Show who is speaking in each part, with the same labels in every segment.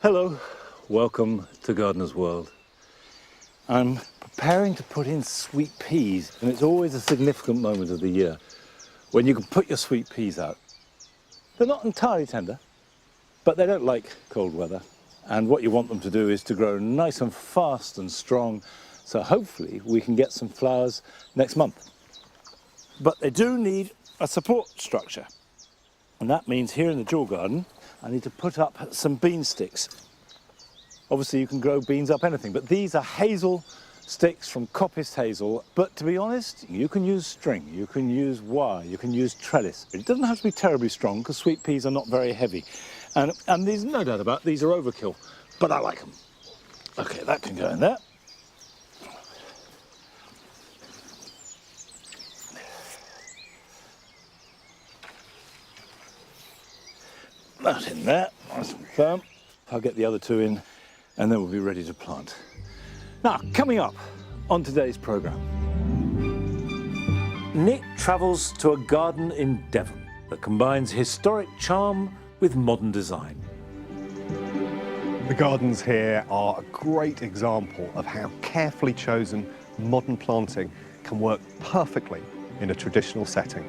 Speaker 1: Hello, welcome to Gardener's World. I'm preparing to put in sweet peas, and it's always a significant moment of the year when you can put your sweet peas out. They're not entirely tender, but they don't like cold weather. And what you want them to do is to grow nice and fast and strong, so hopefully we can get some flowers next month. But they do need a support structure. And that means here in the dual garden, I need to put up some bean sticks. Obviously you can grow beans up anything, but these are hazel sticks from coppice hazel. But to be honest, you can use string, you can use wire, you can use trellis. It doesn't have to be terribly strong because sweet peas are not very heavy. And these, no doubt about it, these are overkill, but I like them. Okay, that can go in there. That in there, nice and firm. I'll get the other two in and then we'll be ready to plant. Now, coming up on today's programme, Nick travels to a garden in Devon that combines historic charm with modern design.
Speaker 2: The gardens here are a great example of how carefully chosen modern planting can work perfectly in a traditional setting.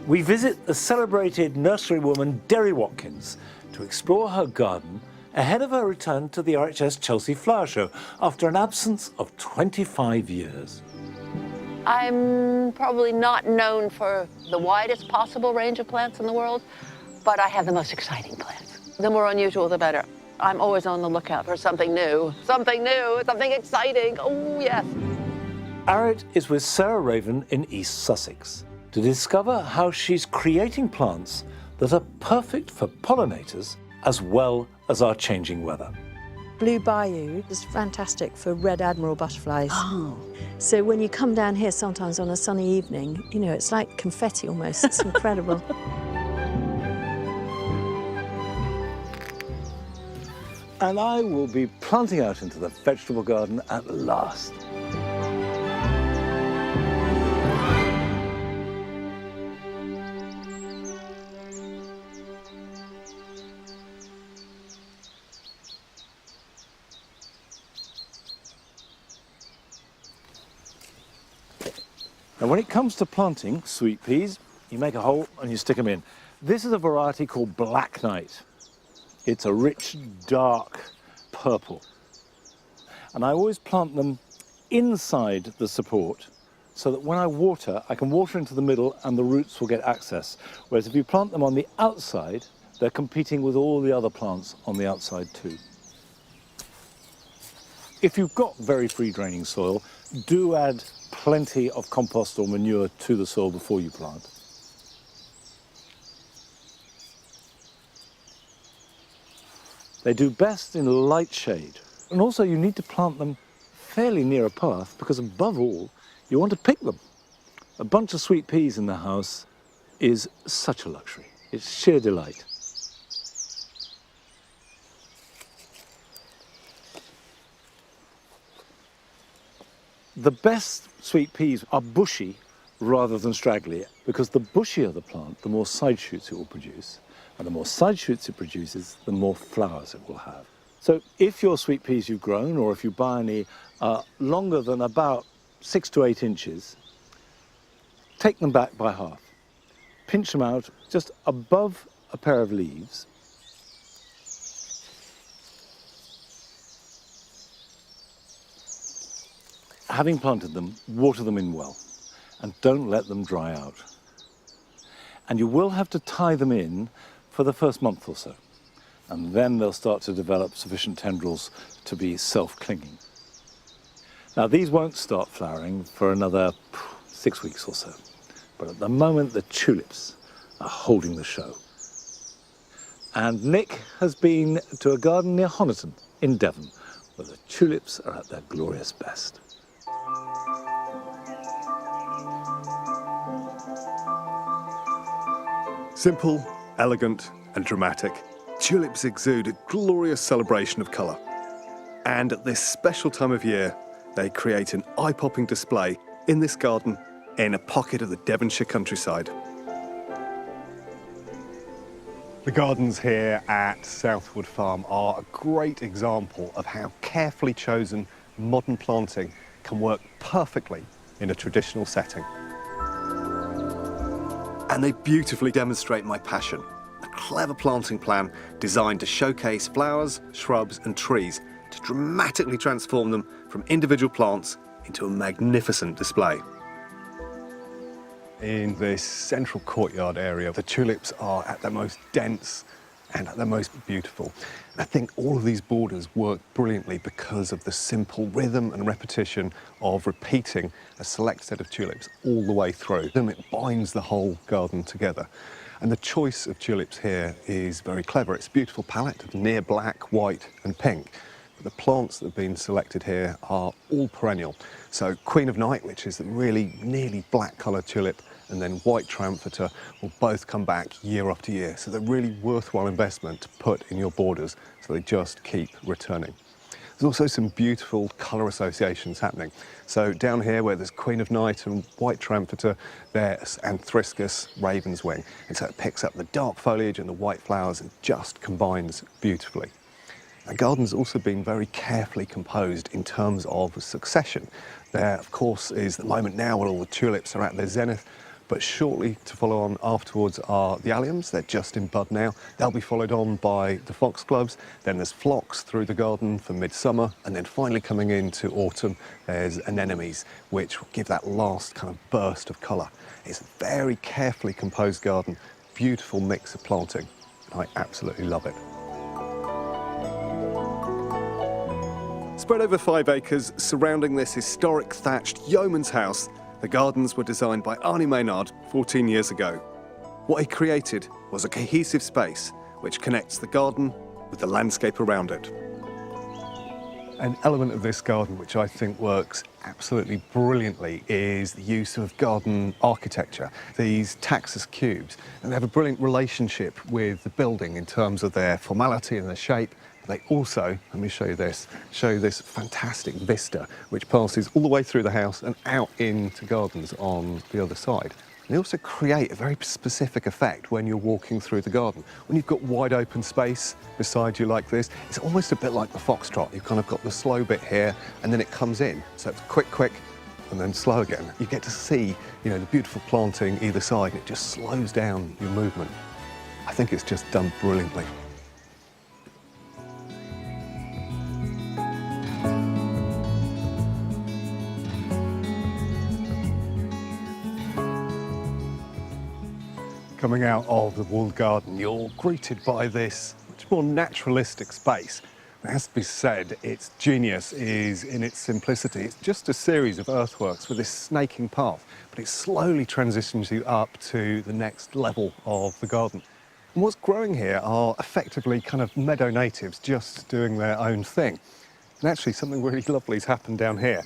Speaker 1: We visit the celebrated nurserywoman Derry Watkins to explore her garden ahead of her return to the RHS Chelsea Flower Show after an absence of 25 years.
Speaker 3: I'm probably not known for the widest possible range of plants in the world, but I have the most exciting plants. The more unusual, the better. I'm always on the lookout for something new, something exciting. Oh, yes.
Speaker 1: Arit is with Sarah Raven in East Sussex to discover how she's creating plants that are perfect for pollinators as well as our changing weather.
Speaker 4: Blue Bayou is fantastic for red admiral butterflies.
Speaker 3: Oh.
Speaker 4: So when you come down here sometimes on a sunny evening, you know, it's like confetti almost. It's incredible.
Speaker 1: And I will be planting out into the vegetable garden at last. And when it comes to planting sweet peas, you make a hole and you stick them in. This is a variety called Black Knight. It's a rich, dark purple. And I always plant them inside the support so that when I water, I can water into the middle and the roots will get access. Whereas if you plant them on the outside, they're competing with all the other plants on the outside too. If you've got very free draining soil, do add plenty of compost or manure to the soil before you plant. They do best in light shade. And also you need to plant them fairly near a path because above all, you want to pick them. A bunch of sweet peas in the house is such a luxury. It's sheer delight. The best sweet peas are bushy rather than straggly because the bushier the plant, the more side shoots it will produce. And the more side shoots it produces, the more flowers it will have. So if your sweet peas you've grown, or if you buy any, are longer than about 6 to 8 inches, take them back by half. Pinch them out just above a pair of leaves. Having planted them, water them in well, and don't let them dry out. And you will have to tie them in for the first month or so, and then they'll start to develop sufficient tendrils to be self-clinging. Now these won't start flowering for another 6 weeks or so, but at the moment the tulips are holding the show. And Nick has been to a garden near Honiton in Devon, where the tulips are at their glorious best.
Speaker 2: Simple, elegant and dramatic, tulips exude a glorious celebration of colour. And at this special time of year, they create an eye-popping display in this garden in a pocket of the Devonshire countryside. The gardens here at Southwood Farm are a great example of how carefully chosen modern planting can work perfectly in a traditional setting. And they beautifully demonstrate my passion. A clever planting plan designed to showcase flowers, shrubs and trees to dramatically transform them from individual plants into a magnificent display. In this central courtyard area, the tulips are at their most dense and at their most beautiful. I think all of these borders work brilliantly because of the simple rhythm and repetition of repeating a select set of tulips all the way through. Then it binds the whole garden together. And the choice of tulips here is very clever. It's a beautiful palette of near black, white and pink. The plants that have been selected here are all perennial. So Queen of Night, which is a really nearly black coloured tulip, and then white Triumphator will both come back year after year. So they're really worthwhile investment to put in your borders so they just keep returning. There's also some beautiful colour associations happening. So down here where there's Queen of Night and white Triumphator, there's Anthriscus Ravenswing. And so it picks up the dark foliage and the white flowers and just combines beautifully. The garden's also been very carefully composed in terms of succession. There, of course, is the moment now where all the tulips are at their zenith, but shortly to follow on afterwards are the alliums. They're just in bud now. They'll be followed on by the foxgloves. Then there's phlox through the garden for midsummer, and then finally coming into autumn, there's anemones, which will give that last kind of burst of colour. It's a very carefully composed garden, beautiful mix of planting, and I absolutely love it. Spread over 5 acres surrounding this historic thatched yeoman's house, the gardens were designed by Arnie Maynard 14 years ago. What he created was a cohesive space which connects the garden with the landscape around it. An element of this garden which I think works absolutely brilliantly is the use of garden architecture. These Taxus cubes, and they have a brilliant relationship with the building in terms of their formality and their shape. They also, let me show you this fantastic vista which passes all the way through the house and out into gardens on the other side. And they also create a very specific effect when you're walking through the garden. When you've got wide open space beside you like this, it's almost a bit like the foxtrot. You've kind of got the slow bit here and then it comes in. So it's quick, quick, and then slow again. You get to see, the beautiful planting either side, and it just slows down your movement. I think it's just done brilliantly. Coming out of the walled garden, you're greeted by this much more naturalistic space. It has to be said, its genius is in its simplicity. It's just a series of earthworks with this snaking path, but it slowly transitions you up to the next level of the garden. And what's growing here are effectively kind of meadow natives just doing their own thing. And actually something really lovely has happened down here.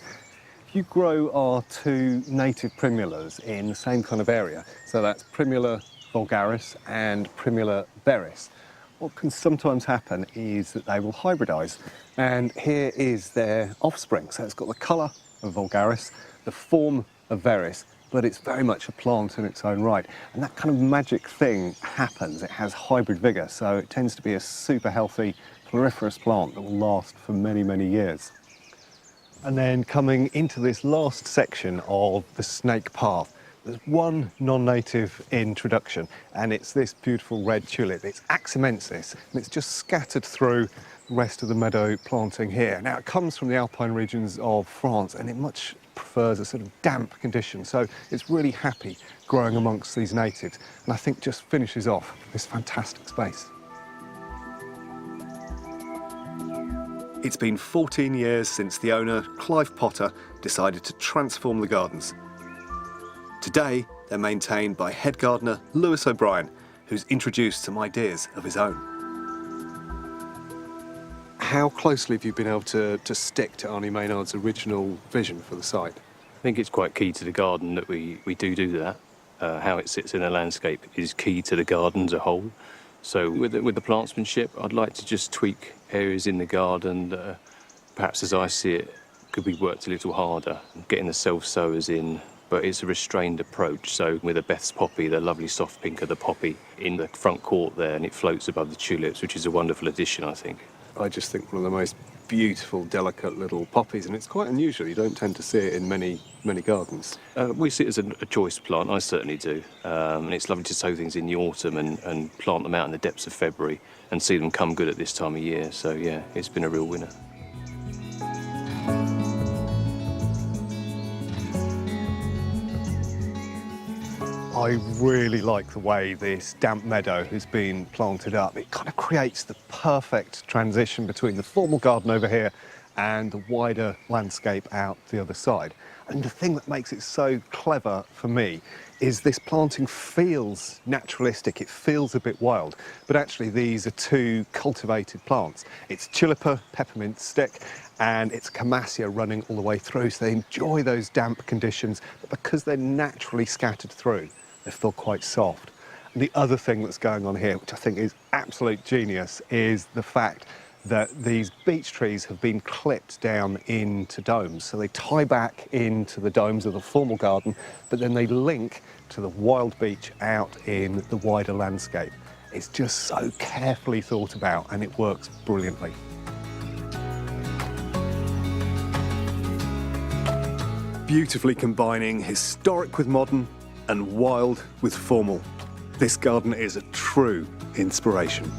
Speaker 2: If you grow our 2 native primulas in the same kind of area, so that's Primula vulgaris and Primula berris, what can sometimes happen is that they will hybridize. And here is their offspring. So it's got the colour of vulgaris, the form of berris, but it's very much a plant in its own right. And that kind of magic thing happens. It has hybrid vigour, so it tends to be a super healthy, floriferous plant that will last for many, many years. And then coming into this last section of the snake path, there's one non-native introduction, and it's this beautiful red tulip. It's Aximensis, and it's just scattered through the rest of the meadow planting here. Now, it comes from the alpine regions of France, and it much prefers a sort of damp condition, so it's really happy growing amongst these natives, and I think just finishes off this fantastic space. It's been 14 years since the owner, Clive Potter, decided to transform the gardens. Today, they're maintained by head gardener Lewis O'Brien, who's introduced some ideas of his own. How closely have you been able to stick to Arnie Maynard's original vision for the site?
Speaker 5: I think it's quite key to the garden that we do that. How it sits in the landscape is key to the garden as a whole. So with the plantsmanship, I'd like to just tweak areas in the garden that perhaps as I see it could be worked a little harder. Getting the self-sowers in, but it's a restrained approach. So with a Beth's poppy, the lovely soft pink of the poppy in the front court there, and it floats above the tulips, which is a wonderful addition, I think.
Speaker 2: I just think one of the most beautiful, delicate little poppies, and it's quite unusual. You don't tend to see it in many gardens.
Speaker 5: We see it as a choice plant, I certainly do. And it's lovely to sow things in the autumn and plant them out in the depths of February and see them come good at this time of year. So yeah, it's been a real winner.
Speaker 2: I really like the way this damp meadow has been planted up. It kind of creates the perfect transition between the formal garden over here and the wider landscape out the other side. And the thing that makes it so clever for me is this planting feels naturalistic, it feels a bit wild, but actually these are two cultivated plants. It's tulipa peppermint stick and it's camassia running all the way through, so they enjoy those damp conditions, but because they're naturally scattered through, they feel quite soft. And the other thing that's going on here, which I think is absolute genius, is the fact that these beech trees have been clipped down into domes. So they tie back into the domes of the formal garden, but then they link to the wild beech out in the wider landscape. It's just so carefully thought about and it works brilliantly. Beautifully combining historic with modern and wild with formal. This garden is a true inspiration.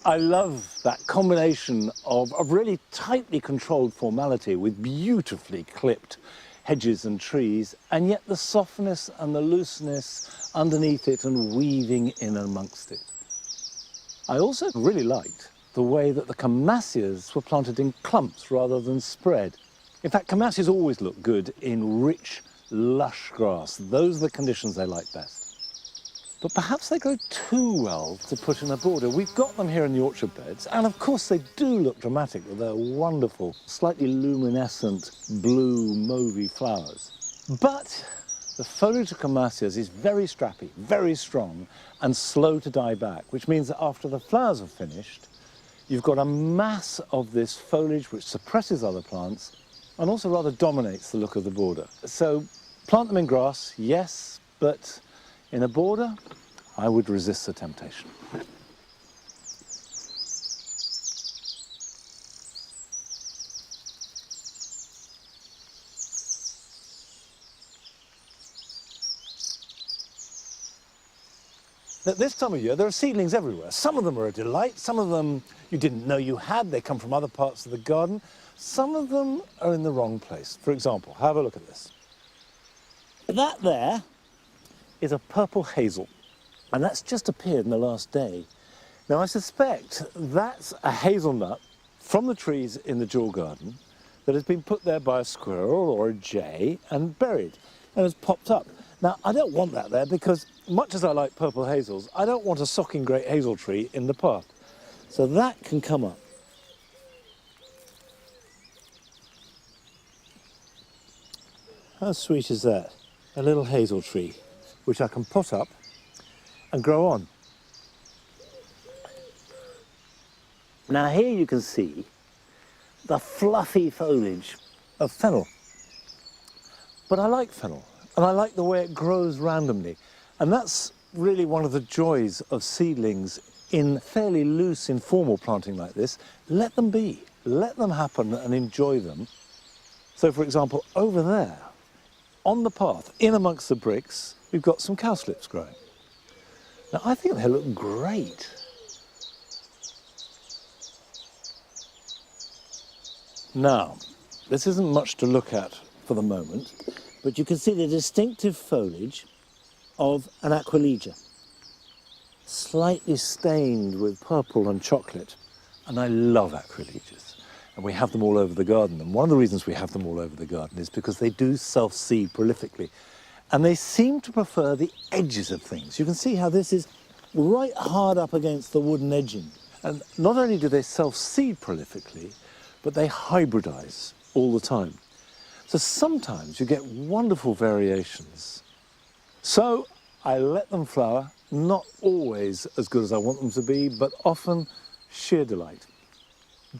Speaker 1: I love that combination of a really tightly controlled formality with beautifully clipped hedges and trees, and yet the softness and the looseness underneath it and weaving in amongst it. I also really liked the way that the camassias were planted in clumps rather than spread. In fact, camassias always look good in rich, lush grass. Those are the conditions they like best. But perhaps they grow too well to put in a border. We've got them here in the orchard beds, and of course they do look dramatic with their wonderful, slightly luminescent blue mauvey flowers. But the foliage of camassias is very strappy, very strong, and slow to die back, which means that after the flowers are finished, you've got a mass of this foliage which suppresses other plants and also rather dominates the look of the border. So plant them in grass, yes, but in a border, I would resist the temptation. At this time of year, there are seedlings everywhere. Some of them are a delight, some of them you didn't know you had, they come from other parts of the garden. Some of them are in the wrong place. For example, have a look at this. That there is a purple hazel, and that's just appeared in the last day. Now, I suspect that's a hazelnut from the trees in the Jewel Garden that has been put there by a squirrel or a jay and buried and has popped up. Now, I don't want that there because, much as I like purple hazels, I don't want a socking great hazel tree in the path. So that can come up. How sweet is that? A little hazel tree, which I can pot up and grow on. Now here you can see the fluffy foliage of fennel. But I like fennel, and I like the way it grows randomly. And that's really one of the joys of seedlings in fairly loose, informal planting like this. Let them be, let them happen and enjoy them. So for example, over there, on the path, in amongst the bricks, we've got some cowslips growing. Now, I think they look great. Now, this isn't much to look at for the moment, but you can see the distinctive foliage of an aquilegia, slightly stained with purple and chocolate. And I love aquilegias, and we have them all over the garden. And one of the reasons we have them all over the garden is because they do self-seed prolifically. And they seem to prefer the edges of things. You can see how this is right hard up against the wooden edging. And not only do they self-seed prolifically, but they hybridize all the time. So sometimes you get wonderful variations So I let them flower, not always as good as I want them to be, but often sheer delight.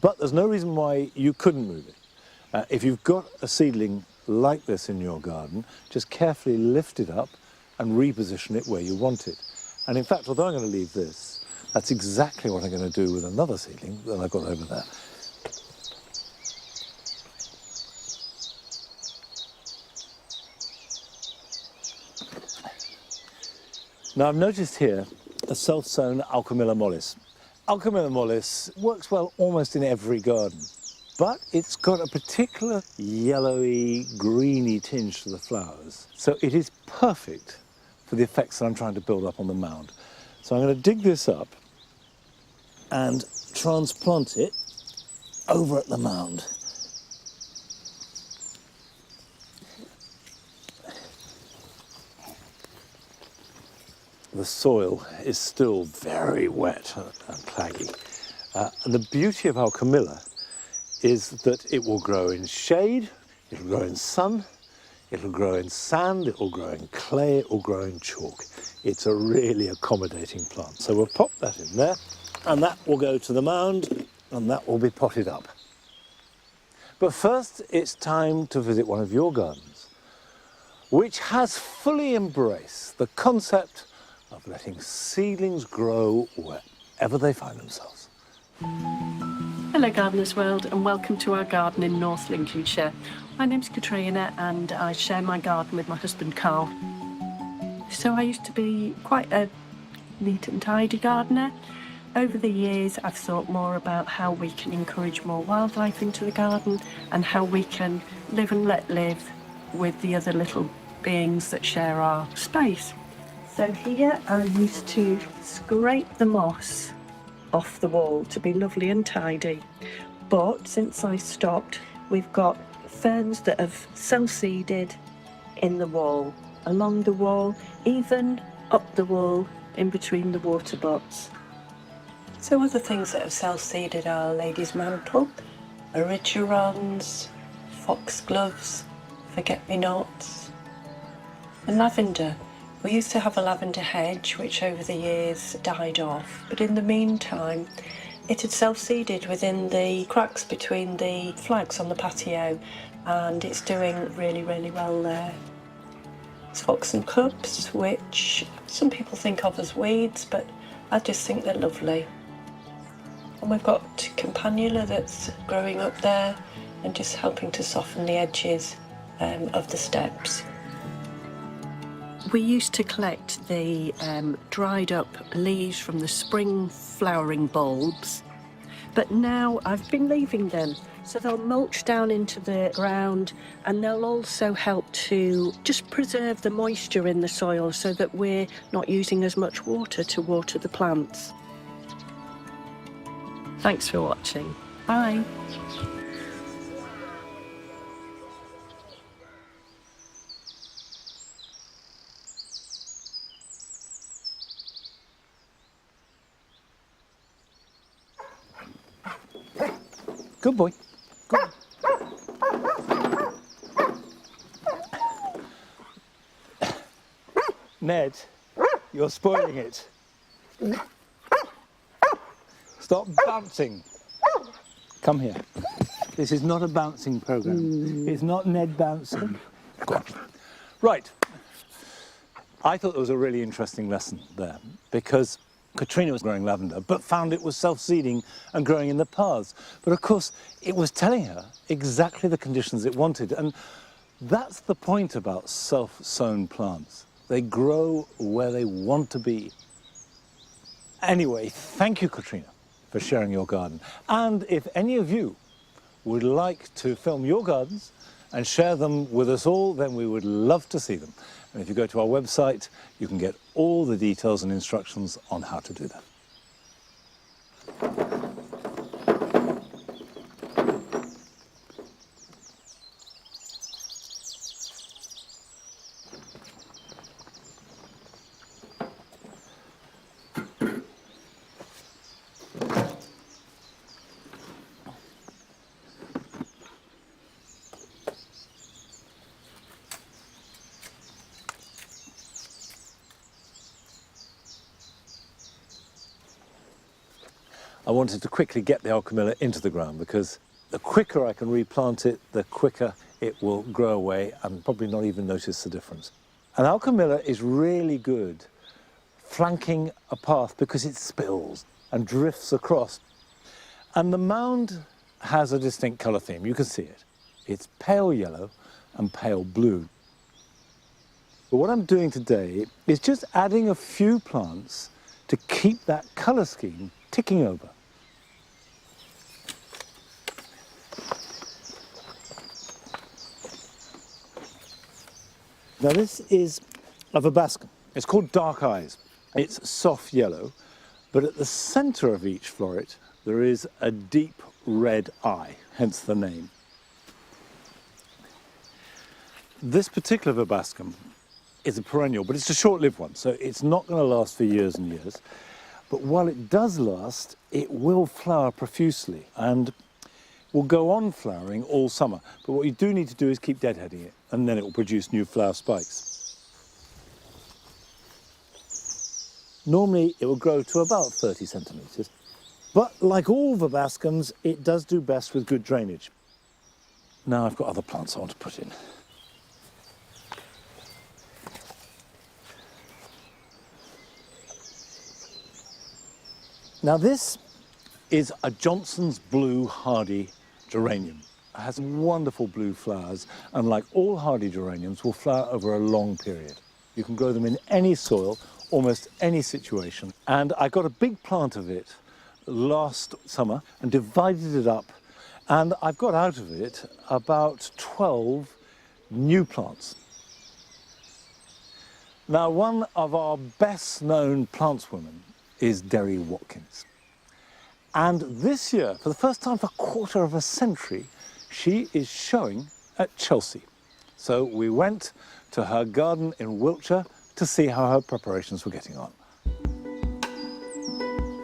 Speaker 1: But there's no reason why you couldn't move it. If you've got a seedling like this in your garden, just carefully lift it up and reposition it where you want it. And in fact, although I'm going to leave this, that's exactly what I'm going to do with another seedling that I've got over there. Now I've noticed here a self-sown Alchemilla mollis. Alchemilla mollis works well almost in every garden, but it's got a particular yellowy, greeny tinge to the flowers. So it is perfect for the effects that I'm trying to build up on the mound. So I'm going to dig this up and transplant it over at the mound. The soil is still very wet and claggy. And the beauty of Alchemilla is that it will grow in shade, it'll grow in sun, it'll grow in sand, it'll grow in clay, it'll grow in chalk. It's a really accommodating plant. So we'll pop that in there, and that will go to the mound, and that will be potted up. But first, it's time to visit one of your gardens, which has fully embraced the concept of letting seedlings grow wherever they find themselves.
Speaker 6: Hello Gardeners World, and welcome to our garden in North Lincolnshire. My name's Katrina and I share my garden with my husband Carl. So I used to be quite a neat and tidy gardener. Over the years I've thought more about how we can encourage more wildlife into the garden and how we can live and let live with the other little beings that share our space. So here I used to scrape the moss off the wall to be lovely and tidy. But since I stopped, we've got ferns that have self-seeded in the wall, along the wall, even up the wall in between the water pots. So other things that have self-seeded are lady's mantle, erigerons, foxgloves, forget-me-nots, and lavender. We used to have a lavender hedge, which over the years died off, but in the meantime, it had self-seeded within the cracks between the flags on the patio, and it's doing really, really well there. It's fox and cups, which some people think of as weeds, but I just think they're lovely. And we've got campanula that's growing up there and just helping to soften the edges of the steps. We used to collect the dried up leaves from the spring flowering bulbs, but now I've been leaving them. So they'll mulch down into the ground, and they'll also help to just preserve the moisture in the soil so that we're not using as much water to water the plants. Thanks for watching. Bye.
Speaker 1: Good boy. Good. Ned, you're spoiling it. Stop bouncing. Come here. This is not a bouncing program. It's not Ned bouncing. Go on. Right. I thought there was a really interesting lesson there because Katrina was growing lavender, but found it was self-seeding and growing in the paths. But of course, it was telling her exactly the conditions it wanted. And that's the point about self-sown plants. They grow where they want to be. Anyway, thank you, Katrina, for sharing your garden. And if any of you would like to film your gardens and share them with us all, then we would love to see them. And if you go to our website, you can get all the details and instructions on how to do that. I wanted to quickly get the alchemilla into the ground because the quicker I can replant it, the quicker it will grow away and probably not even notice the difference. And alchemilla is really good flanking a path because it spills and drifts across. And the mound has a distinct colour theme, you can see it. It's pale yellow and pale blue. But what I'm doing today is just adding a few plants to keep that colour scheme ticking over. Now this is a verbascum. It's called Dark Eyes. It's soft yellow, but at the centre of each floret there is a deep red eye, hence the name. This particular verbascum is a perennial, but it's a short-lived one, so it's not going to last for years and years. But while it does last, it will flower profusely and will go on flowering all summer. But what you do need to do is keep deadheading it, and then it will produce new flower spikes. Normally, it will grow to about 30 centimetres. But like all verbascums, it does do best with good drainage. Now I've got other plants I want to put in. Now this is a Johnson's Blue Hardy geranium. It has wonderful blue flowers, and like all hardy geraniums, will flower over a long period. You can grow them in any soil, almost any situation. And I got a big plant of it last summer and divided it up, and I've got out of it about 12 new plants. Now, one of our best known plantswomen is Derry Watkins. And this year, for the first time for a quarter of a century, she is showing at Chelsea. So we went to her garden in Wiltshire to see how her preparations were getting on.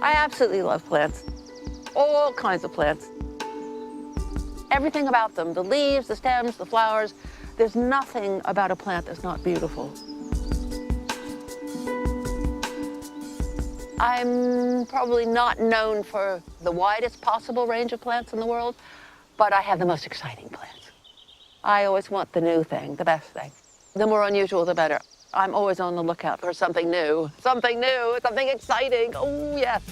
Speaker 3: I absolutely love plants. All kinds of plants. Everything about them, the leaves, the stems, the flowers. There's nothing about a plant that's not beautiful. I'm probably not known for the widest possible range of plants in the world, but I have the most exciting plants. I always want the new thing, the best thing. The more unusual, the better. I'm always on the lookout for something new, something exciting. Oh, yes.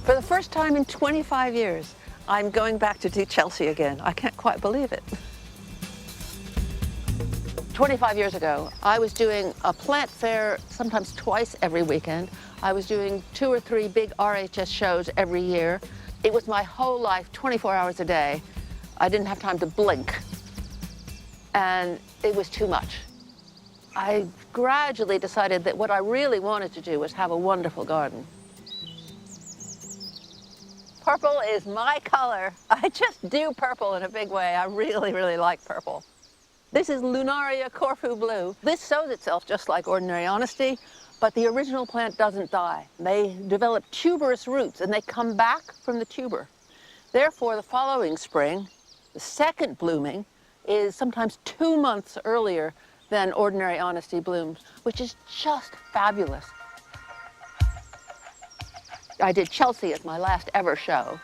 Speaker 3: For the first time in 25 years, I'm going back to do Chelsea again. I can't quite believe it. 25 years ago, I was doing a plant fair sometimes twice every weekend. I was doing 2 or 3 big RHS shows every year. It was my whole life, 24 hours a day. I didn't have time to blink. And it was too much. I gradually decided that what I really wanted to do was have a wonderful garden. Purple is my color. I just do purple in a big way. I really, really like purple. This is Lunaria Corfu Blue. This sows itself just like ordinary honesty, but the original plant doesn't die. They develop tuberous roots and they come back from the tuber. Therefore, the following spring, the second blooming is sometimes 2 months earlier than ordinary honesty blooms, which is just fabulous. I did Chelsea as my last ever show.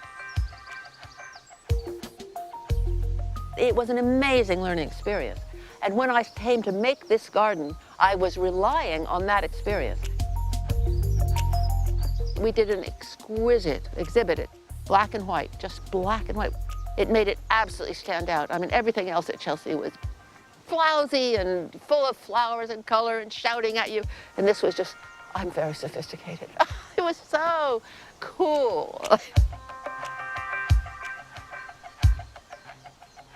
Speaker 3: It was an amazing learning experience. And when I came to make this garden, I was relying on that experience. We did an exquisite exhibit, black and white, just black and white. It made it absolutely stand out. I mean, everything else at Chelsea was flousy and full of flowers and color and shouting at you. And this was just, I'm very sophisticated. It was so cool.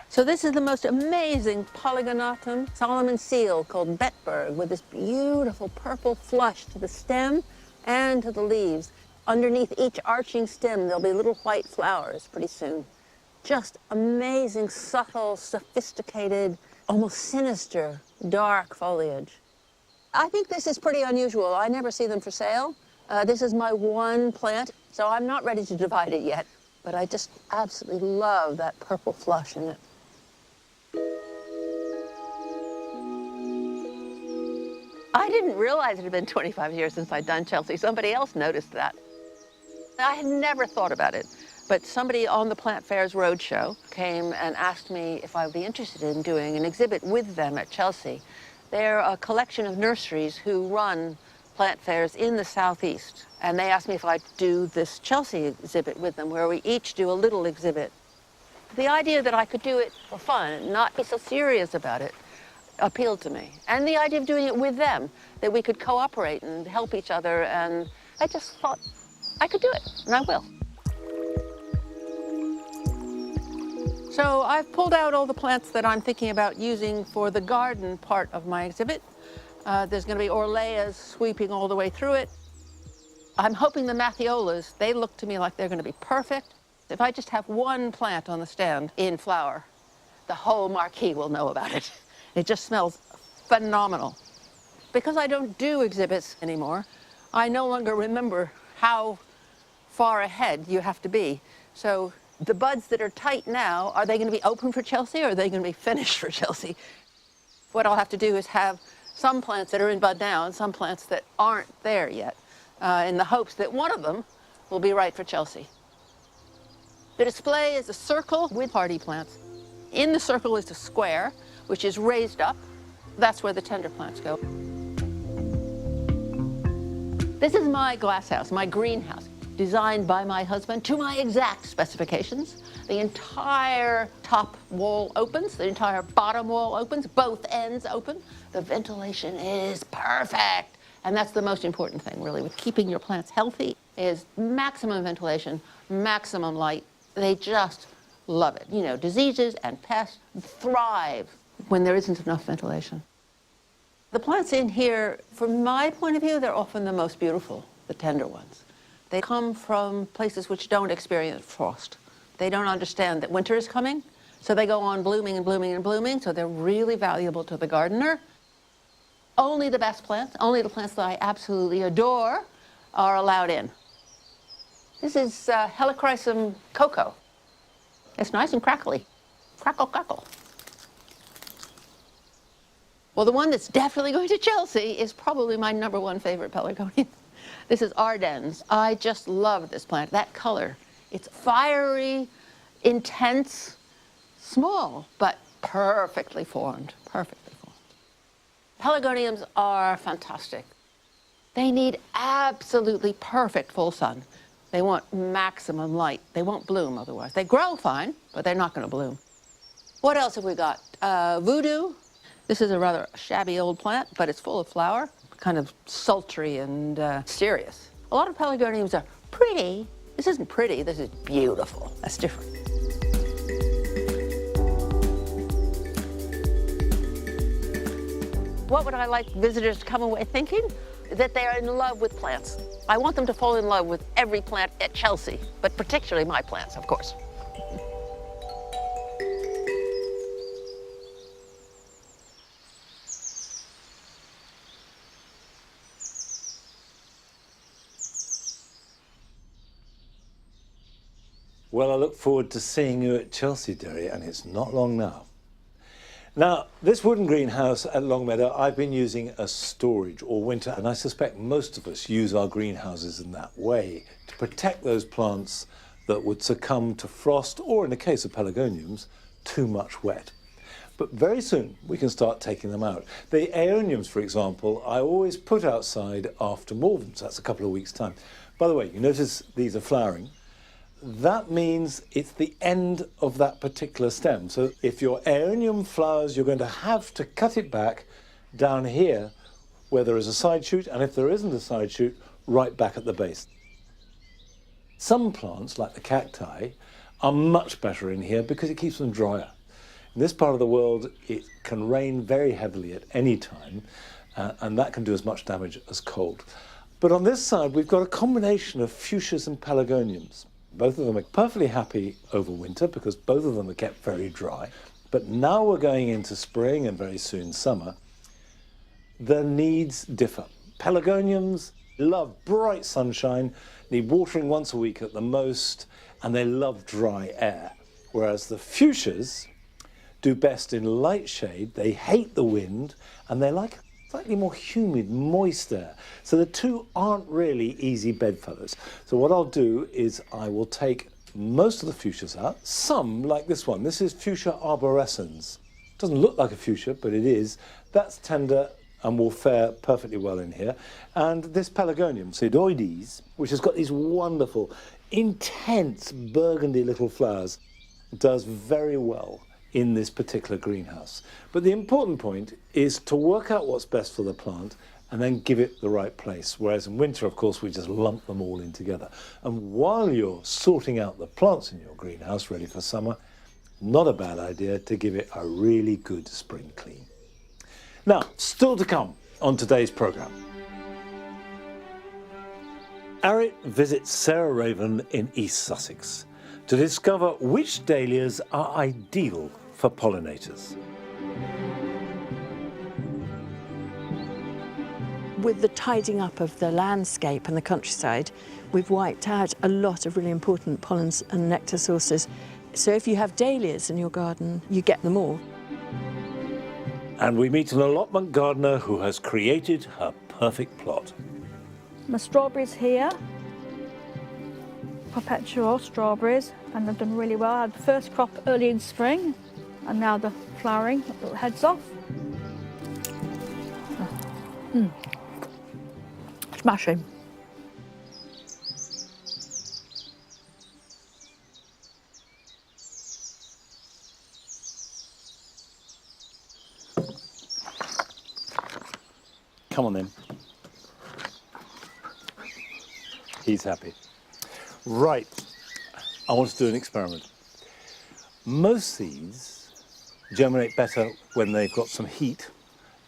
Speaker 3: So this is the most amazing polygonatum Solomon seal called Betberg with this beautiful purple flush to the stem and to the leaves. Underneath each arching stem, there'll be little white flowers pretty soon. Just amazing, subtle, sophisticated, almost sinister, dark foliage. I think this is pretty unusual. I never see them for sale. This is my one plant, so I'm not ready to divide it yet, but I just absolutely love that purple flush in it. I didn't realize it had been 25 years since I'd done Chelsea. Somebody else noticed that. I had never thought about it, but somebody on the Plant Fairs Roadshow came and asked me if I would be interested in doing an exhibit with them at Chelsea. They're a collection of nurseries who run plant fairs in the southeast, and they asked me if I'd do this Chelsea exhibit with them, where we each do a little exhibit. The idea that I could do it for fun and not be so serious about it appealed to me. And the idea of doing it with them, that we could cooperate and help each other, and I just thought I could do it, and I will. So I've pulled out all the plants that I'm thinking about using for the garden part of my exhibit. There's going to be Orleas sweeping all the way through it. I'm hoping the Mathiolas, they look to me like they're going to be perfect. If I just have one plant on the stand in flower, the whole marquee will know about it. It just smells phenomenal. Because I don't do exhibits anymore, I no longer remember how far ahead you have to be. So the buds that are tight now, are they going to be open for Chelsea, or are they going to be finished for Chelsea? What I'll have to do is have some plants that are in bud now and some plants that aren't there yet, in the hopes that one of them will be right for Chelsea. The display is a circle with hardy plants. In the circle is a square, which is raised up. That's where the tender plants go. This is my glasshouse, my greenhouse, designed by my husband to my exact specifications. The entire top wall opens, the entire bottom wall opens, both ends open. The ventilation is perfect. And that's the most important thing, really, with keeping your plants healthy, is maximum ventilation, maximum light. They just love it. You know, diseases and pests thrive when there isn't enough ventilation. The plants in here, from my point of view, they're often the most beautiful, the tender ones. They come from places which don't experience frost. They don't understand that winter is coming, so they go on blooming and blooming and blooming, so they're really valuable to the gardener. Only the best plants, only the plants that I absolutely adore, are allowed in. This is Helichrysum cocoa. It's nice and crackly. Crackle, crackle. Well, the one that's definitely going to Chelsea is probably my #1 favorite pelargonium. This is Ardens. I just love this plant, that color. It's fiery, intense, small, but perfectly formed, perfectly formed. Pelargoniums are fantastic. They need absolutely perfect full sun. They want maximum light. They won't bloom otherwise. They grow fine, but they're not going to bloom. What else have we got? Voodoo. This is a rather shabby old plant, but it's full of flower, kind of sultry and serious. A lot of pelargoniums are pretty. This isn't pretty, this is beautiful. That's different. What would I like visitors to come away thinking? That they are in love with plants. I want them to fall in love with every plant at Chelsea, but particularly my plants, of course.
Speaker 1: Well, I look forward to seeing you at Chelsea, Derry, and it's not long now. Now, this wooden greenhouse at Longmeadow, I've been using as storage all winter, and I suspect most of us use our greenhouses in that way to protect those plants that would succumb to frost, or in the case of pelargoniums, too much wet. But very soon we can start taking them out. The aeoniums, for example, I always put outside after Malvern, so that's a couple of weeks' time. By the way, you notice these are flowering. That means it's the end of that particular stem. So if your aeonium flowers, you're going to have to cut it back down here where there is a side shoot, and if there isn't a side shoot, right back at the base. Some plants, like the cacti, are much better in here because it keeps them drier. In this part of the world, it can rain very heavily at any time, and that can do as much damage as cold. But on this side, we've got a combination of fuchsias and pelargoniums. Both of them are perfectly happy over winter because both of them are kept very dry. But now we're going into spring and very soon summer. Their needs differ. Pelargoniums love bright sunshine, need watering once a week at the most, and they love dry air. Whereas the fuchsias do best in light shade, they hate the wind, and they like slightly more humid, moist air. So the two aren't really easy bedfellows. So what I'll do is I will take most of the fuchsias out, some like this one. This is Fuchsia arborescens. Doesn't look like a fuchsia, but it is. That's tender and will fare perfectly well in here. And this Pelargonium Pseudoides, which has got these wonderful, intense burgundy little flowers, does very well in this particular greenhouse. But the important point is to work out what's best for the plant and then give it the right place. Whereas in winter, of course, we just lump them all in together. And while you're sorting out the plants in your greenhouse ready for summer, not a bad idea to give it a really good spring clean. Now, still to come on today's programme. Arit visits Sarah Raven in East Sussex to discover which dahlias are ideal for pollinators.
Speaker 4: With the tidying up of the landscape and the countryside, we've wiped out a lot of really important pollens and nectar sources. So if you have dahlias in your garden, you get them all.
Speaker 1: And we meet an allotment gardener who has created her perfect plot.
Speaker 7: My strawberries here, perpetual strawberries, and they've done really well. I had the first crop early in spring, and now they're flowering, little heads off. Smashing.
Speaker 1: Come on then. He's happy. Right, I want to do an experiment. Most seeds germinate better when they've got some heat,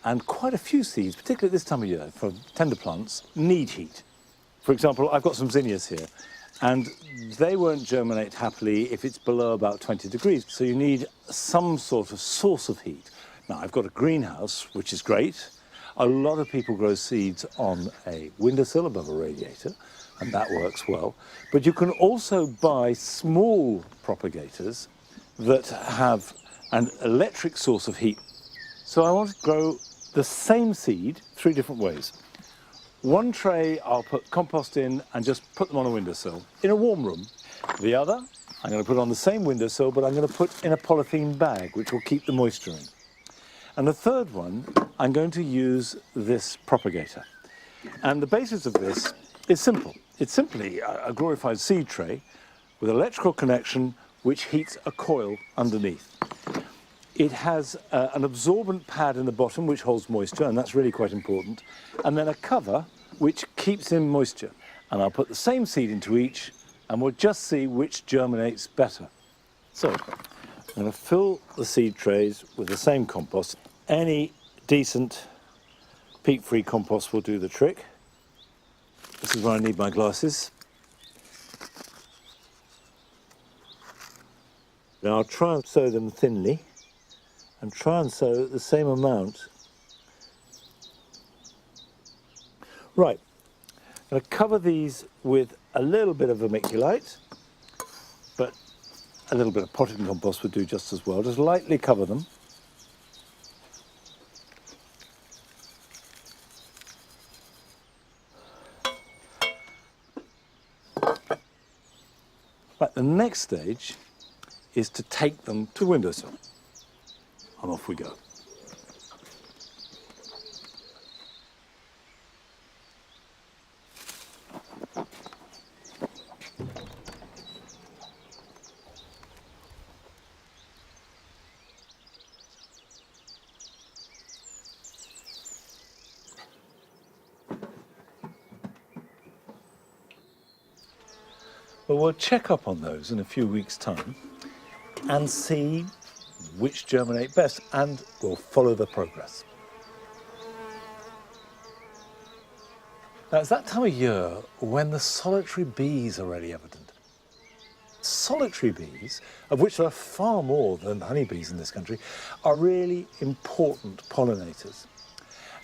Speaker 1: and quite a few seeds, particularly at this time of year for tender plants, need heat. For example, I've got some zinnias here, and they won't germinate happily if it's below about 20 degrees, so you need some sort of source of heat. Now, I've got a greenhouse, which is great. A lot of people grow seeds on a windowsill above a radiator, and that works well. But you can also buy small propagators that have an electric source of heat. So I want to grow the same seed 3 different ways. One tray I'll put compost in and just put them on a windowsill in a warm room. The other I'm going to put on the same windowsill, but I'm going to put in a polythene bag, which will keep the moisture in. And the third one, I'm going to use this propagator. And the basis of this is simple. It's simply a glorified seed tray with an electrical connection which heats a coil underneath. It has an absorbent pad in the bottom which holds moisture, and that's really quite important, and then a cover which keeps in moisture. And I'll put the same seed into each, and we'll just see which germinates better. So, I'm going to fill the seed trays with the same compost. Any decent peat-free compost will do the trick. This is where I need my glasses. Now I'll try and sow them thinly, and try and sow the same amount. Right, I'm going to cover these with a little bit of vermiculite, but a little bit of potting compost would do just as well. Just lightly cover them. Right, the next stage is to take them to windowsill. And off we go. Well, we'll check up on those in a few weeks' time and see which germinate best, and we'll follow the progress. Now, it's that time of year when the solitary bees are really evident. Solitary bees, of which there are far more than honeybees in this country, are really important pollinators.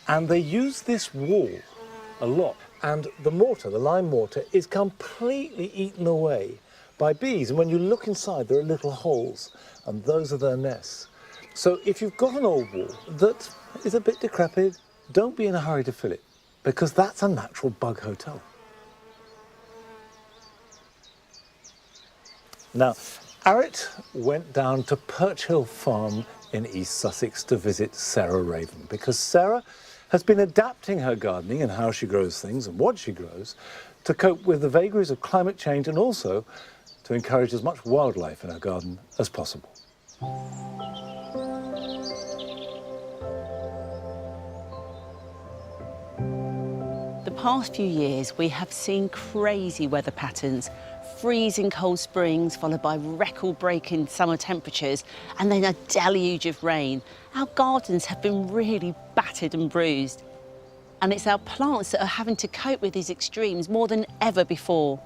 Speaker 1: And they use this wall a lot. And the mortar, the lime mortar, is completely eaten away by bees. And when you look inside, there are little holes, and those are their nests. So if you've got an old wall that is a bit decrepit, don't be in a hurry to fill it, because that's a natural bug hotel. Now, Arit went down to Perch Hill Farm in East Sussex to visit Sarah Raven, because Sarah has been adapting her gardening and how she grows things and what she grows to cope with the vagaries of climate change and also to encourage as much wildlife in her garden as possible.
Speaker 8: The past few years, we have seen crazy weather patterns, freezing cold springs followed by record-breaking summer temperatures and then a deluge of rain. Our gardens have been really battered and bruised. And it's our plants that are having to cope with these extremes more than ever before.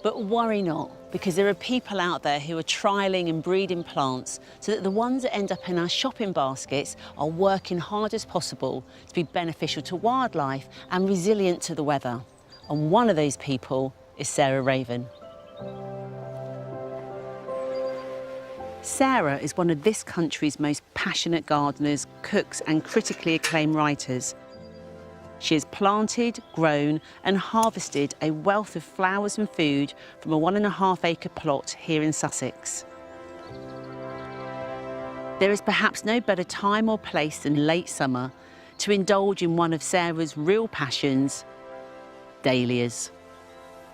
Speaker 8: But worry not, because there are people out there who are trialling and breeding plants so that the ones that end up in our shopping baskets are working hard as possible to be beneficial to wildlife and resilient to the weather. And one of those people is Sarah Raven. Sarah is one of this country's most passionate gardeners, cooks and critically acclaimed writers. She has planted, grown and harvested a wealth of flowers and food from a 1.5 acre plot here in Sussex. There is perhaps no better time or place than late summer to indulge in one of Sarah's real passions, dahlias.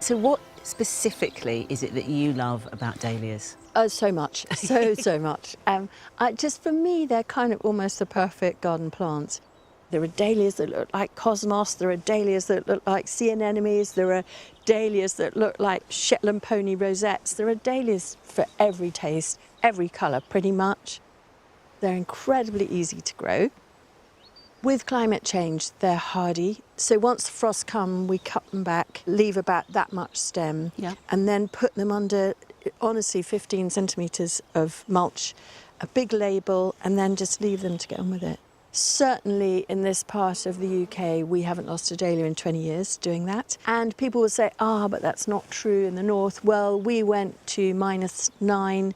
Speaker 8: So what specifically is it that you love about dahlias?
Speaker 4: So much, so much. Just for me, they're kind of almost the perfect garden plant. There are dahlias that look like cosmos, there are dahlias that look like sea anemones, there are dahlias that look like Shetland pony rosettes. There are dahlias for every taste, every colour pretty much. They're incredibly easy to grow. With climate change, they're hardy. So once the frosts come, we cut them back, leave about that much stem, and then put them under, honestly, 15 centimetres of mulch, a big label, and then just leave them to get on with it. Certainly in this part of the UK, we haven't lost a dahlia in 20 years doing that. And people will say, but that's not true in the north. Well, we went to -9,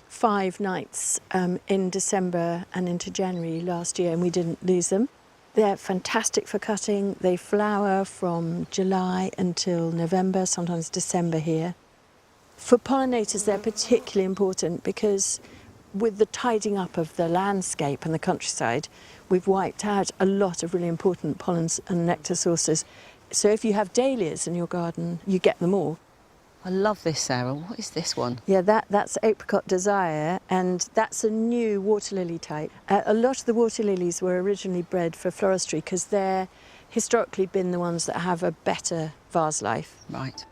Speaker 4: 5 nights in December and into January last year, and we didn't lose them. They're fantastic for cutting. They flower from July until November, sometimes December here. For pollinators, they're particularly important because with the tidying up of the landscape and the countryside, we've wiped out a lot of really important pollens and nectar sources. So if you have dahlias in your garden, you get them all.
Speaker 8: I love this, Sarah. What is this one?
Speaker 4: Yeah, that's Apricot Desire, and that's a new water lily type. A lot of the water lilies were originally bred for floristry because they're historically been the ones that have a better vase life.
Speaker 8: Right.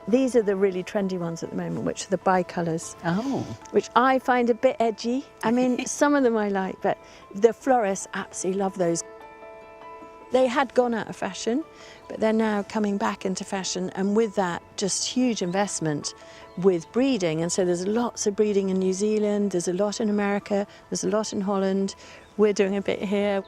Speaker 4: These are the really trendy ones at the moment, which are the bicolours.
Speaker 8: Oh.
Speaker 4: Which I find a bit edgy. I mean, some of them I like, but the florists absolutely love those. They had gone out of fashion, but they're now coming back into fashion, and with that, just huge investment with breeding. And so there's lots of breeding in New Zealand, there's a lot in America, there's a lot in Holland. We're doing a bit here.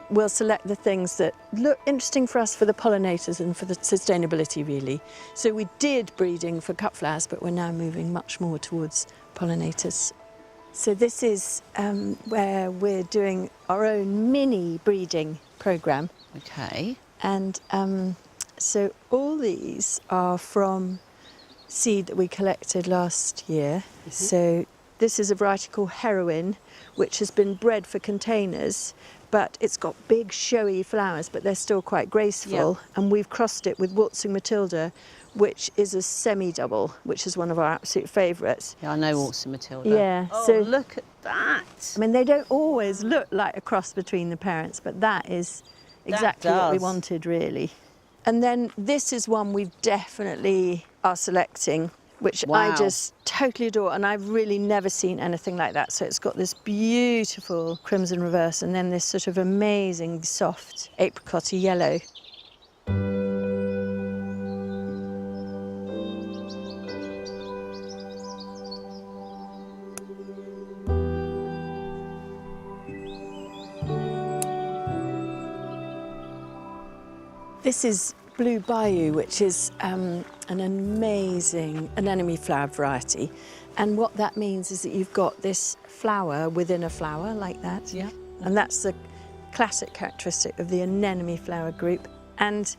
Speaker 4: We'll select the things that look interesting for us for the pollinators and for the sustainability, really. So we did breeding for cut flowers, but we're now moving much more towards pollinators. So this is where we're doing our own mini breeding programme.
Speaker 8: Okay.
Speaker 4: And so all these are from seed that we collected last year. So this is a variety called Heroine, which has been bred for containers, but it's got big showy flowers, but they're still quite graceful. And we've crossed it with Waltzing Matilda, which is a semi-double, which is one of our absolute favourites.
Speaker 8: Yeah, I know Waltzing Matilda.
Speaker 4: Yeah.
Speaker 8: Oh,
Speaker 4: so
Speaker 8: look at that.
Speaker 4: I mean, they don't always look like a cross between the parents, but that is exactly what we wanted, really. And then this is one we definitely are selecting, which I just totally adore, and I've really never seen anything like that. So it's got this beautiful crimson reverse and then this sort of amazing soft apricot-y yellow. This is Blue Bayou, which is an amazing anemone flower variety. And what that means is that you've got this flower within a flower like that.
Speaker 8: Yeah.
Speaker 4: And that's the classic characteristic of the anemone flower group, and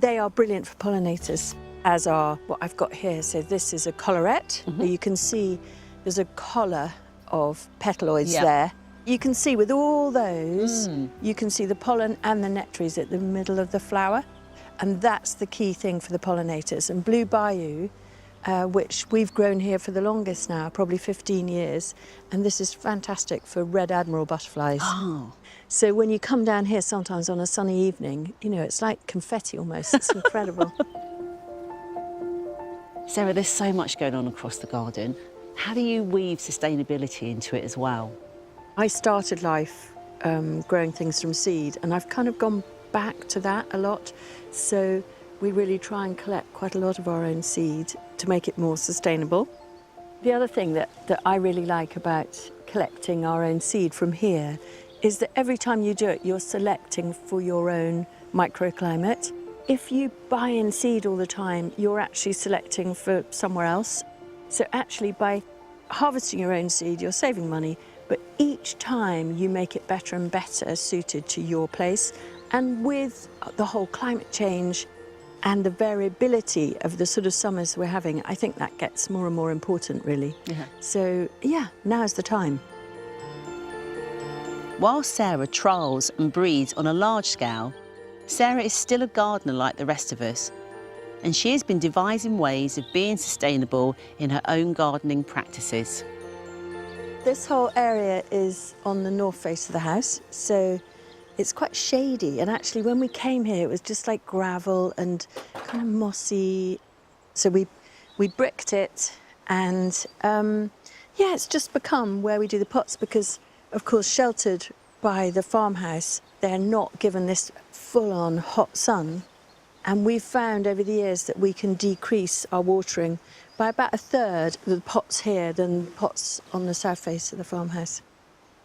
Speaker 4: they are brilliant for pollinators, as are what I've got here. So this is a collarette. You can see there's a collar of petaloids there. You can see with all those, you can see the pollen and the nectar is at the middle of the flower, and that's the key thing for the pollinators. And Blue Bayou, which we've grown here for the longest now, probably 15 years, and this is fantastic for red admiral butterflies.
Speaker 8: Oh.
Speaker 4: So when you come down here sometimes on a sunny evening, you know, it's like confetti almost. It's incredible.
Speaker 8: Sarah, there's so much going on across the garden. How do you weave sustainability into it as well?
Speaker 4: I started life growing things from seed, and I've kind of gone back to that a lot. So we really try and collect quite a lot of our own seed to make it more sustainable. The other thing that I really like about collecting our own seed from here is that every time you do it, you're selecting for your own microclimate. If you buy in seed all the time, you're actually selecting for somewhere else. So actually by harvesting your own seed, you're saving money, but each time you make it better and better suited to your place. And with the whole climate change and the variability of the sort of summers we're having, I think that gets more and more important, really. So yeah, now's the time.
Speaker 8: While Sarah trials and breeds on a large scale, Sarah is still a gardener like the rest of us, and she has been devising ways of being sustainable in her own gardening practices.
Speaker 4: This whole area is on the north face of the house, so it's quite shady, and actually when we came here it was just like gravel and kind of mossy. So we bricked it, and yeah, it's just become where we do the pots because, of course, sheltered by the farmhouse, they're not given this full-on hot sun. And we've found over the years that we can decrease our watering by about 1/3 of the pots here than pots on the south face of the farmhouse.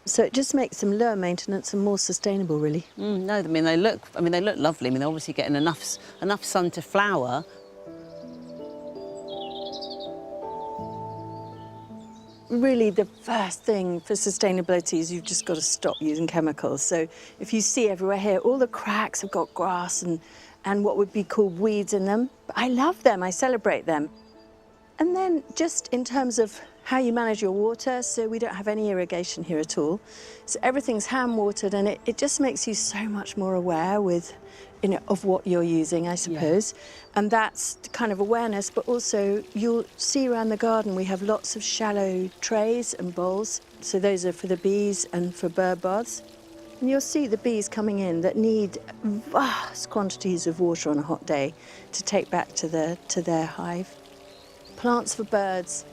Speaker 4: So it just makes them lower maintenance and more sustainable, really.
Speaker 8: No, I mean they look lovely. I mean they're obviously getting enough sun to flower.
Speaker 4: Really, the first thing for sustainability is you've just got to stop using chemicals. So if you see everywhere here, all the cracks have got grass and what would be called weeds in them. But I love them, I celebrate them. And then just in terms of how you manage your water, so we don't have any irrigation here at all. So everything's hand watered, and it just makes you so much more aware with, you know, of what you're using, I suppose. And that's the kind of awareness, but also you'll see around the garden we have lots of shallow trays and bowls. So those are for the bees and for bird baths. And you'll see the bees coming in that need vast quantities of water on a hot day to take back to their hive. Plants for birds.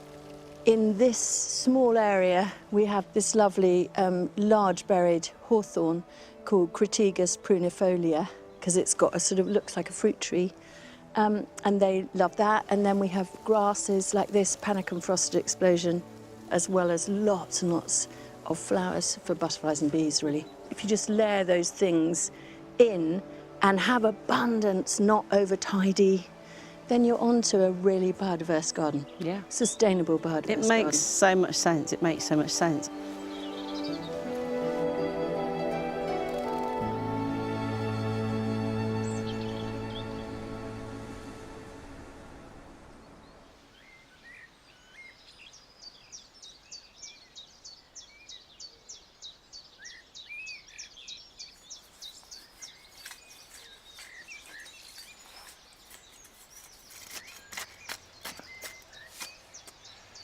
Speaker 4: In this small area, we have this lovely large-berried hawthorn called Crataegus prunifolia, because it's got a sort of, looks like a fruit tree, and they love that. And then we have grasses like this, Panicum frosted explosion, as well as lots and lots of flowers for butterflies and bees, really. If you just layer those things in and have abundance, not over-tidy, then you're onto a really biodiverse garden.
Speaker 8: Yeah.
Speaker 4: Sustainable biodiverse garden.
Speaker 8: It makes so much sense. It makes so much sense.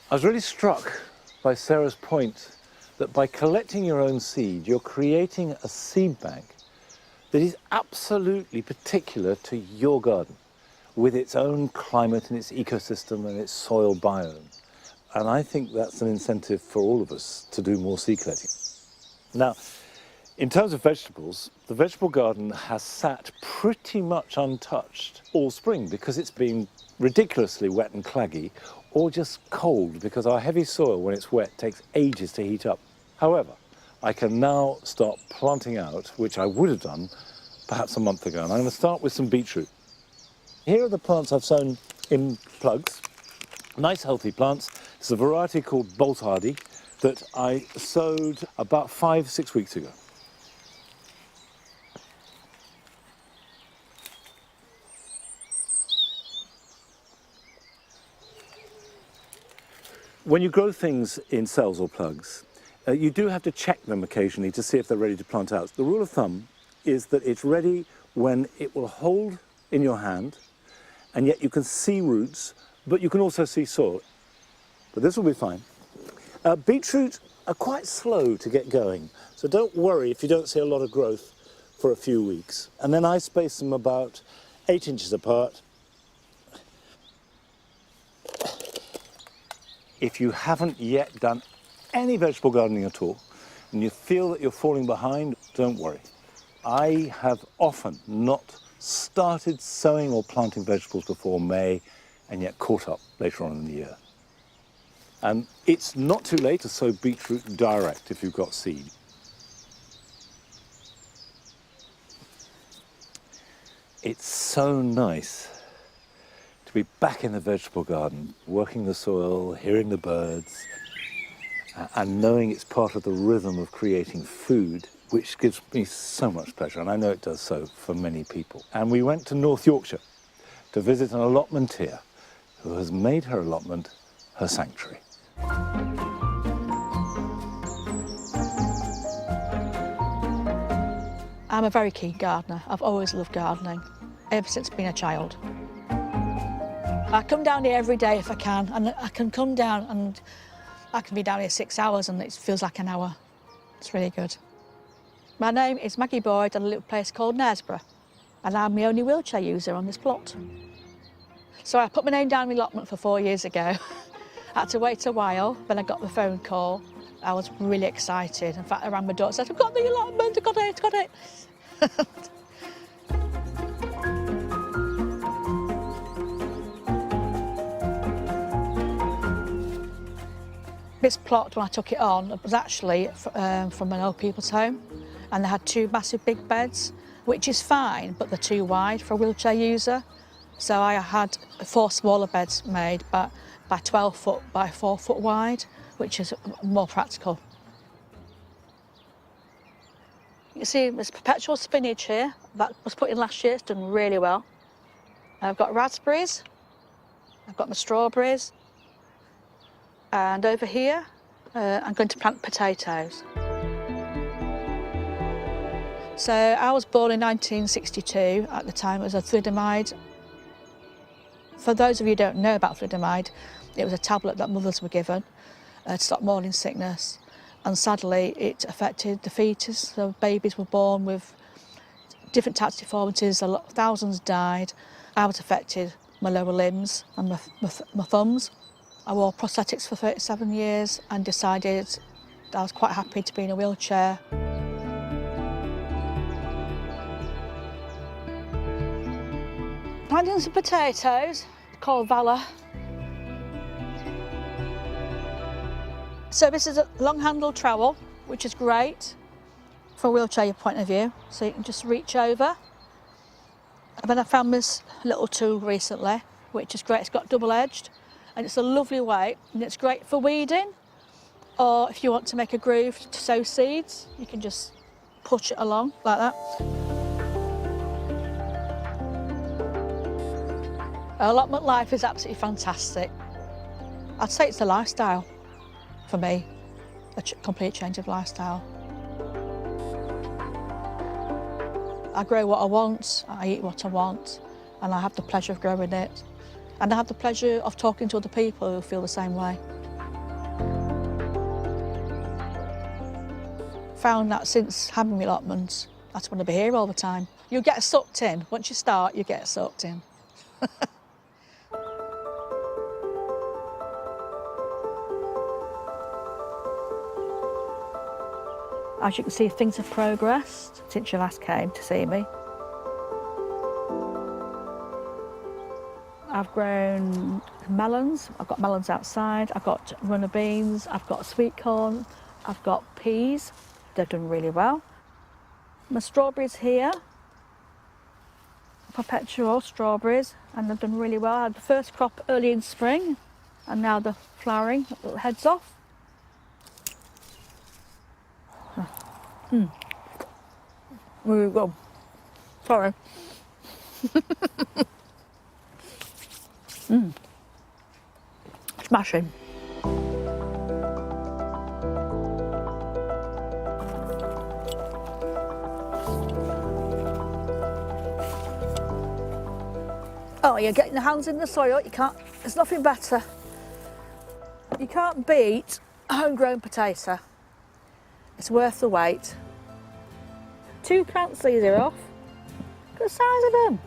Speaker 1: I was really struck by Sarah's point that by collecting your own seed, you're creating a seed bank that is absolutely particular to your garden, with its own climate and its ecosystem and its soil biome. And I think that's an incentive for all of us to do more seed collecting. Now, in terms of vegetables, the vegetable garden has sat pretty much untouched all spring because it's been ridiculously wet and claggy, or just cold because our heavy soil, when it's wet, takes ages to heat up. However, I can now start planting out, which I would have done perhaps a month ago. And I'm going to start with some beetroot. Here are the plants I've sown in plugs. Nice, healthy plants. It's a variety called Bolt Hardy that I sowed about 5-6 weeks ago. When you grow things in cells or plugs, you do have to check them occasionally to see if they're ready to plant out. The rule of thumb is that it's ready when it will hold in your hand, and yet you can see roots, but you can also see soil. But this will be fine. Beetroot are quite slow to get going, so don't worry if you don't see a lot of growth for a few weeks. And then I space them about 8 inches apart. If you haven't yet done any vegetable gardening at all, and you feel that you're falling behind, don't worry. I have often not started sowing or planting vegetables before May, and yet caught up later on in the year. And it's not too late to sow beetroot direct if you've got seed. It's so nice to be back in the vegetable garden, working the soil, hearing the birds, and knowing it's part of the rhythm of creating food, which gives me so much pleasure, and I know it does so for many people. And we went to North Yorkshire to visit an allotmenteer who has made her allotment her sanctuary.
Speaker 7: I'm a very keen gardener. I've always loved gardening, ever since being a child. I come down here every day if I can, and I can come down and I can be down here 6 hours and it feels like an hour. It's really good. My name is Maggie Boyd at a little place called Knaresborough, and I'm the only wheelchair user on this plot. So I put my name down in the allotment for 4 years ago. I had to wait a while, then I got the phone call. I was really excited. In fact, I rang my daughter and said, I've got the allotment, I've got it. This plot, when I took it on, was actually from an old people's home, and they had 2 massive big beds, which is fine, but they're too wide for a wheelchair user. So I had 4 smaller beds made, but by 12 foot by 4 foot wide, which is more practical. You can see there's perpetual spinach here. That was put in last year, it's done really well. I've got raspberries, I've got my strawberries, and over here, I'm going to plant potatoes. So I was born in 1962. At the time, it was a thalidomide. For those of you who don't know about thalidomide, it was a tablet that mothers were given to stop morning sickness. And sadly, it affected the fetus. So babies were born with different types of deformities. Thousands died. I was affected, my lower limbs and my thumbs. I wore prosthetics for 37 years and decided that I was quite happy to be in a wheelchair. Planting some potatoes, called Valor. So this is a long-handled trowel, which is great from a wheelchair point of view. So you can just reach over. And then I found this little tool recently, which is great. It's got double-edged, and it's a lovely weight, and it's great for weeding, or if you want to make a groove to sow seeds, you can just push it along like that. Allotment life is absolutely fantastic. I'd say it's a lifestyle for me, a complete change of lifestyle. I grow what I want, I eat what I want, and I have the pleasure of growing it. And I have the pleasure of talking to other people who feel the same way. Found that since having the allotments, I just want to be here all the time. You get sucked in. Once you start, you get sucked in. As you can see, things have progressed since you last came to see me. I've grown melons. I've got melons outside. I've got runner beans. I've got sweet corn. I've got peas. They've done really well. My strawberries here, perpetual strawberries, and they've done really well. I had the first crop early in spring, and now they're flowering, little heads off. Really good. Sorry. Smashing. Oh, you're getting your hands in the soil. You can't, there's nothing better. You can't beat a homegrown potato. It's worth the wait. 2 plants these are off. Look at the size of them.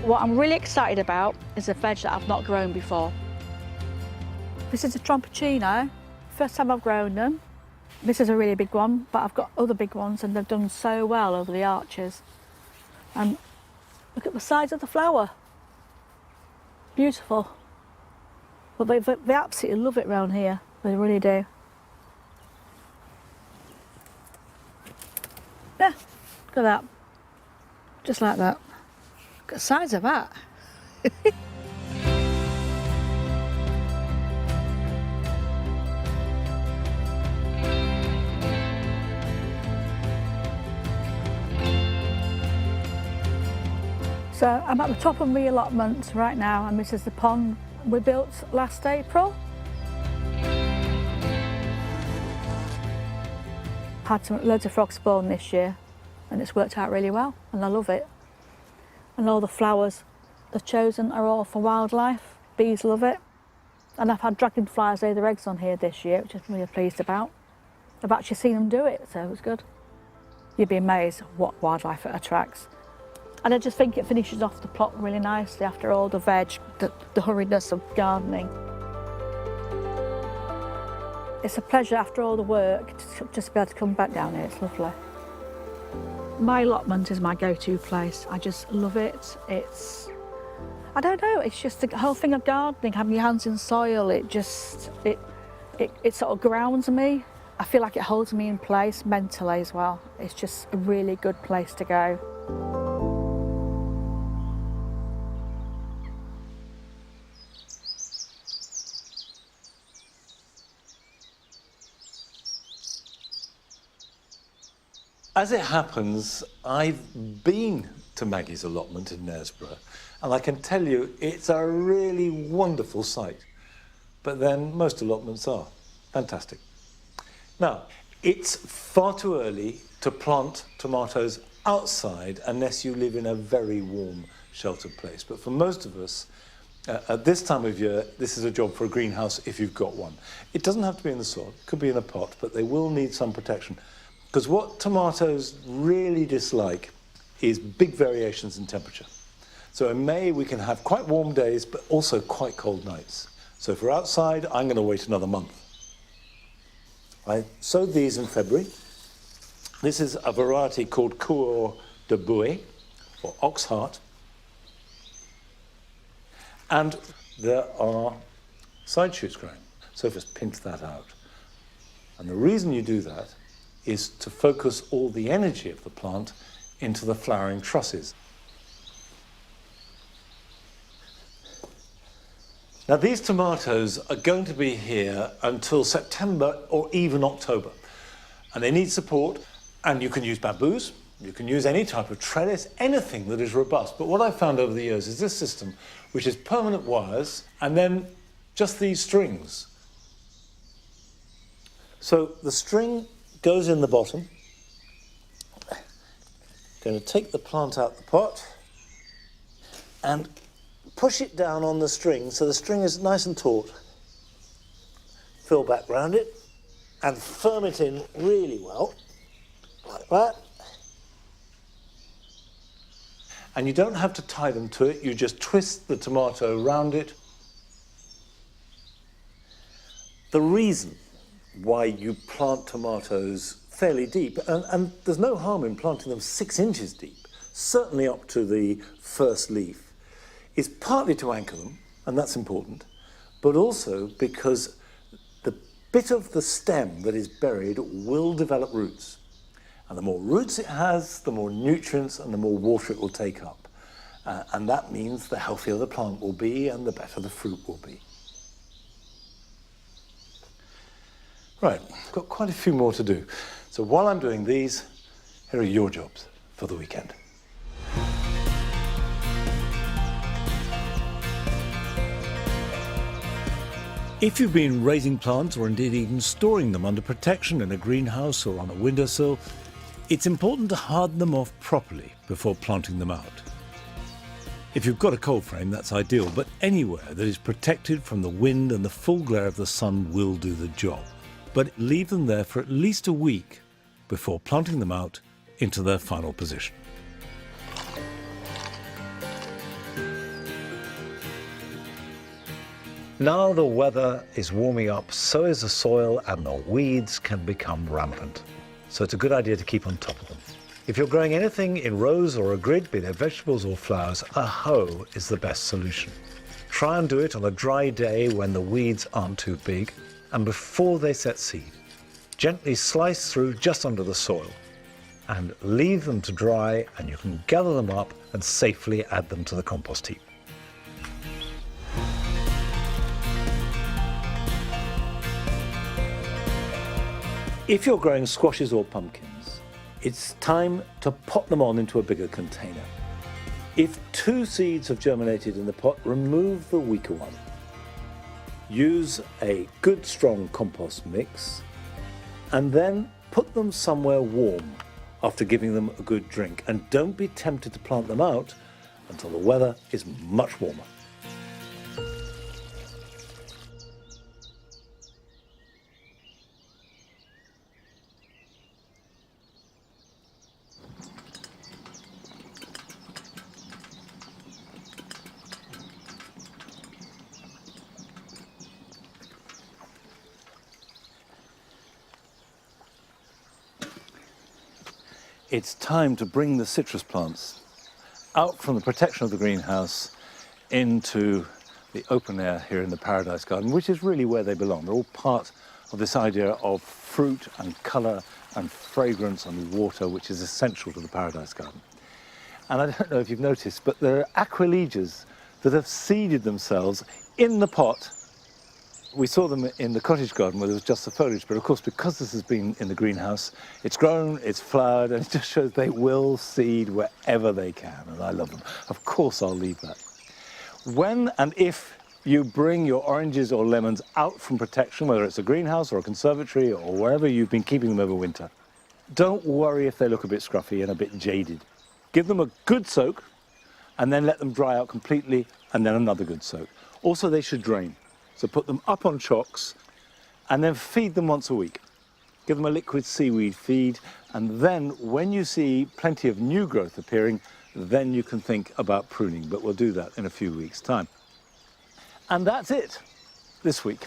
Speaker 7: What I'm really excited about is a veg that I've not grown before. This is a trompeccino. First time I've grown them. This is a really big one, but I've got other big ones and they've done so well over the arches. And look at the size of the flower. Beautiful. But they absolutely love it around here. They really do. Yeah, look at that. Just like that. Look at the size of that. So I'm at the top of my allotment right now, and this is the pond we built last April. Had loads of frogs spawn this year, and it's worked out really well, and I love it. And all the flowers they've chosen are all for wildlife. Bees love it. And I've had dragonflies lay their eggs on here this year, which I'm really pleased about. I've actually seen them do it, so it was good. You'd be amazed what wildlife it attracts. And I just think it finishes off the plot really nicely after all the veg, the hurriedness of gardening. It's a pleasure after all the work to just be able to come back down here. It's lovely. My allotment is my go-to place. I just love it. I don't know, it's just the whole thing of gardening, having your hands in soil, it sort of grounds me. I feel like it holds me in place mentally as well. It's just a really good place to go.
Speaker 1: As it happens, I've been to Maggie's allotment in Knaresborough, and I can tell you it's a really wonderful site. But then most allotments are. Fantastic. Now, it's far too early to plant tomatoes outside unless you live in a very warm, sheltered place. But for most of us, at this time of year, this is a job for a greenhouse if you've got one. It doesn't have to be in the soil, it could be in a pot, but they will need some protection. Because what tomatoes really dislike is big variations in temperature. So in May, we can have quite warm days, but also quite cold nights. So if we're outside, I'm going to wait another month. I sowed these in February. This is a variety called Cour de Bouet, or ox heart. And there are side shoots growing. So just pinch that out. And the reason you do that is to focus all the energy of the plant into the flowering trusses. Now these tomatoes are going to be here until September or even October, and they need support, and you can use bamboos, you can use any type of trellis, anything that is robust. But what I've found over the years is this system, which is permanent wires and then just these strings. So the string goes in the bottom. Going to take the plant out the pot and push it down on the string so the string is nice and taut. Fill back round it and firm it in really well, like that. And you don't have to tie them to it, you just twist the tomato round it. The reason why you plant tomatoes fairly deep, and there's no harm in planting them 6 inches deep, certainly up to the first leaf, is partly to anchor them, and that's important, but also because the bit of the stem that is buried will develop roots. And the more roots it has, the more nutrients and the more water it will take up. And that means the healthier the plant will be and the better the fruit will be. Right, I've got quite a few more to do. So while I'm doing these, here are your jobs for the weekend. If you've been raising plants or indeed even storing them under protection in a greenhouse or on a windowsill, it's important to harden them off properly before planting them out. If you've got a cold frame, that's ideal, but anywhere that is protected from the wind and the full glare of the sun will do the job. But leave them there for at least a week before planting them out into their final position. Now the weather is warming up, so is the soil, and the weeds can become rampant. So it's a good idea to keep on top of them. If you're growing anything in rows or a grid, be they vegetables or flowers, a hoe is the best solution. Try and do it on a dry day when the weeds aren't too big and before they set seed. Gently slice through just under the soil and leave them to dry, and you can gather them up and safely add them to the compost heap. If you're growing squashes or pumpkins, it's time to pot them on into a bigger container. If 2 seeds have germinated in the pot, remove the weaker one. Use a good strong compost mix and then put them somewhere warm after giving them a good drink. And don't be tempted to plant them out until the weather is much warmer. It's time to bring the citrus plants out from the protection of the greenhouse into the open air here in the Paradise Garden, which is really where they belong. They're all part of this idea of fruit and colour and fragrance and water, which is essential to the Paradise Garden. And I don't know if you've noticed, but there are aquilegias that have seeded themselves in the pot. We saw them in the cottage garden where there was just the foliage, but of course because this has been in the greenhouse, it's grown, it's flowered, and it just shows they will seed wherever they can, and I love them. Of course I'll leave that. When and if you bring your oranges or lemons out from protection, whether it's a greenhouse or a conservatory or wherever you've been keeping them over winter, don't worry if they look a bit scruffy and a bit jaded. Give them a good soak and then let them dry out completely, and then another good soak. Also, they should drain. So put them up on chocks and then feed them once a week. Give them a liquid seaweed feed, and then when you see plenty of new growth appearing, then you can think about pruning, but we'll do that in a few weeks' time. And that's it this week.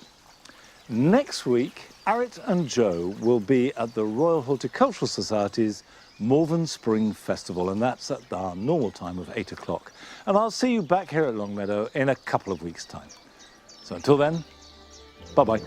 Speaker 1: Next week, Arit and Joe will be at the Royal Horticultural Society's Malvern Spring Festival, and that's at our normal time of 8 o'clock. And I'll see you back here at Longmeadow in a couple of weeks' time. So until then, bye-bye.